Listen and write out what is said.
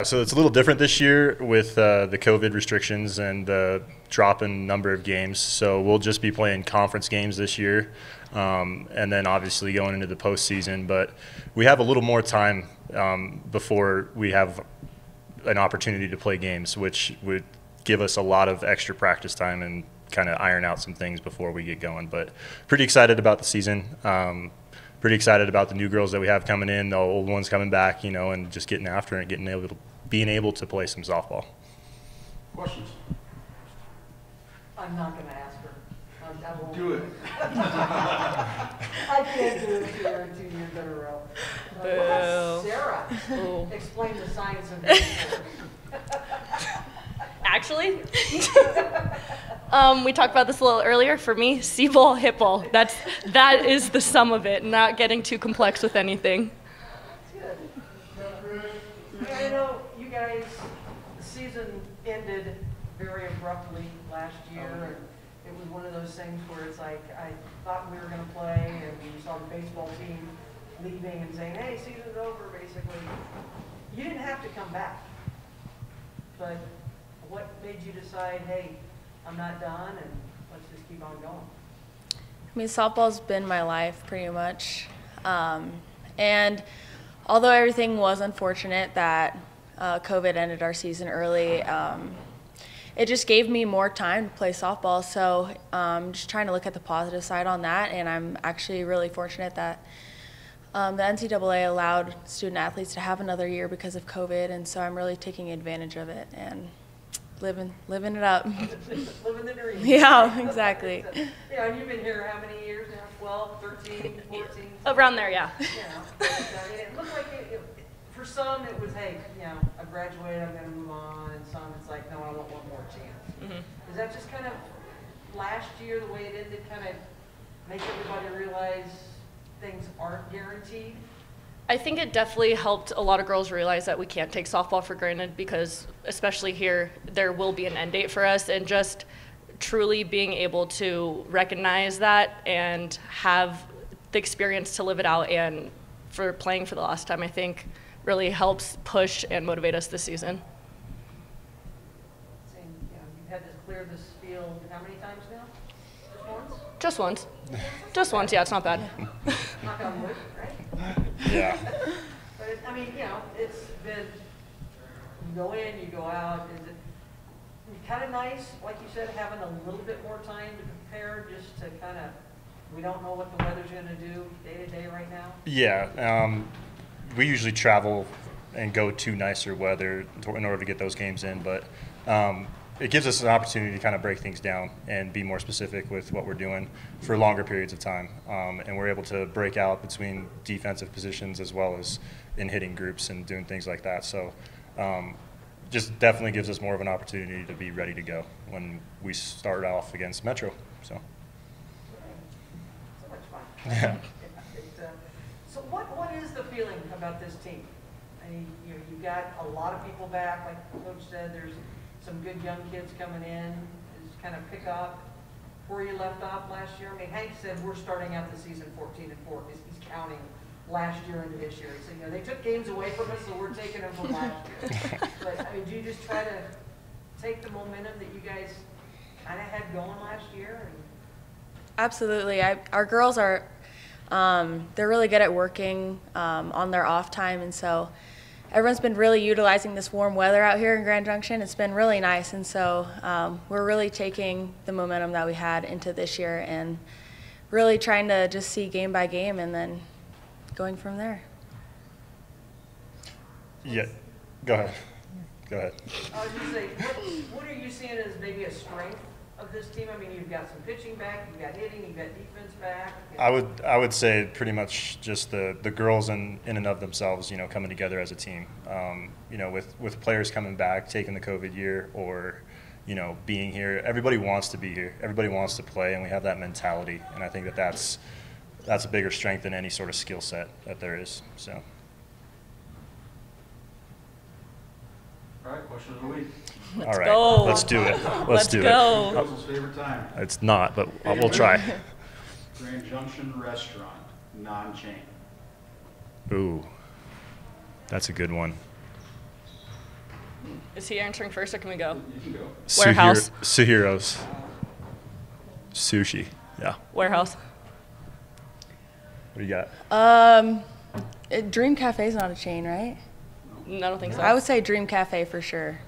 so it's a little different this year with the COVID restrictions and the drop in number of games. So we'll just be playing conference games this year, and then obviously going into the postseason. But we have a little more time before we have an opportunity to play games, which would give us a lot of extra practice time and kind of iron out some things before we get going. But pretty excited about the season. Pretty excited about the new girls that we have coming in, the old ones coming back, and just getting after it, being able to play some softball. Questions? I'm not going to ask her. I won't. Do it. I can't do it to her 2 years in a row. What about Sarah? Ooh. Explain the science of baseball. Actually, we talked about this a little earlier. For me, C-ball, hit ball. That is the sum of it. Not getting too complex with anything. That's good. Yeah, I know you guys. The season ended very abruptly last year, and it was one of those things where it's like I thought we were going to play, and we saw the baseball team leaving and saying, "Hey, season's over." Basically, you didn't have to come back, but what made you decide, hey, I'm not done, and let's just keep on going? I mean, softball's been my life pretty much. And although everything was unfortunate that COVID ended our season early, it just gave me more time to play softball. So I'm just trying to look at the positive side on that, and I'm actually really fortunate that the NCAA allowed student athletes to have another year because of COVID, and so I'm really taking advantage of it and living it up. Living the dream. Yeah, exactly. Yeah, and you've been here how many years now? 12, 13, 14? Around there, yeah. I mean, it looked like for some it was, hey, I graduated, I'm going to move on, and some it's like, no, I want one more chance. Mm-hmm. Is that just kind of last year, the way it ended, kind of make everybody realize things aren't guaranteed? I think it definitely helped a lot of girls realize that we can't take softball for granted, because especially here, there will be an end date for us, and just truly being able to recognize that and have the experience to live it out and for playing for the last time, I think really helps push and motivate us this season. You've had to clear this field how many times now? Just once? Just once, yeah, it's not bad. Knock on wood, right? Yeah. But it's been, you go in, you go out. Is it kind of nice, like you said, having a little bit more time to prepare, just to kind of, we don't know what the weather's going to do day to day right now? Yeah. We usually travel and go to nicer weather in order to get those games in, but it gives us an opportunity to kind of break things down and be more specific with what we're doing for longer periods of time. And we're able to break out between defensive positions as well as in hitting groups and doing things like that. So just definitely gives us more of an opportunity to be ready to go when we start off against Metro. So much fun. Yeah. So what is the feeling about this team? I mean, you got a lot of people back, like the coach said. There's some good young kids coming in, just kind of pick up where you left off last year. I mean, Hank said we're starting out the season 14-4 because he's counting last year into this year. He said, they took games away from us, so we're taking them from last year. But I mean, do you just try to take the momentum that you guys kind of had going last year? Absolutely. Our girls are, they're really good at working on their off time, and so everyone's been really utilizing this warm weather out here in Grand Junction. It's been really nice, and so we're really taking the momentum that we had into this year and really trying to just see game by game and then going from there. Yeah, go ahead. I was going to say, what are you seeing as maybe a strength of this team? I mean, you've got some pitching back, you've got hitting, you've got defense back. I would say pretty much just the girls in and of themselves, coming together as a team. With players coming back, taking the COVID year, or being here, everybody wants to be here. Everybody wants to play, and we have that mentality. And I think that's a bigger strength than any sort of skill set that there is. So. All right, question of the week. All right, go. Let's do it. Let's do go. it. Kozel's favorite time. It's not, but we'll try. Grand Junction restaurant, non-chain. Ooh, that's a good one. Is he answering first, or can we go? You can go. Warehouse. Suhiro's. Sushi. Yeah. Warehouse. What do you got? Dream Cafe is not a chain, right? I don't think so. I would say Dream Cafe for sure.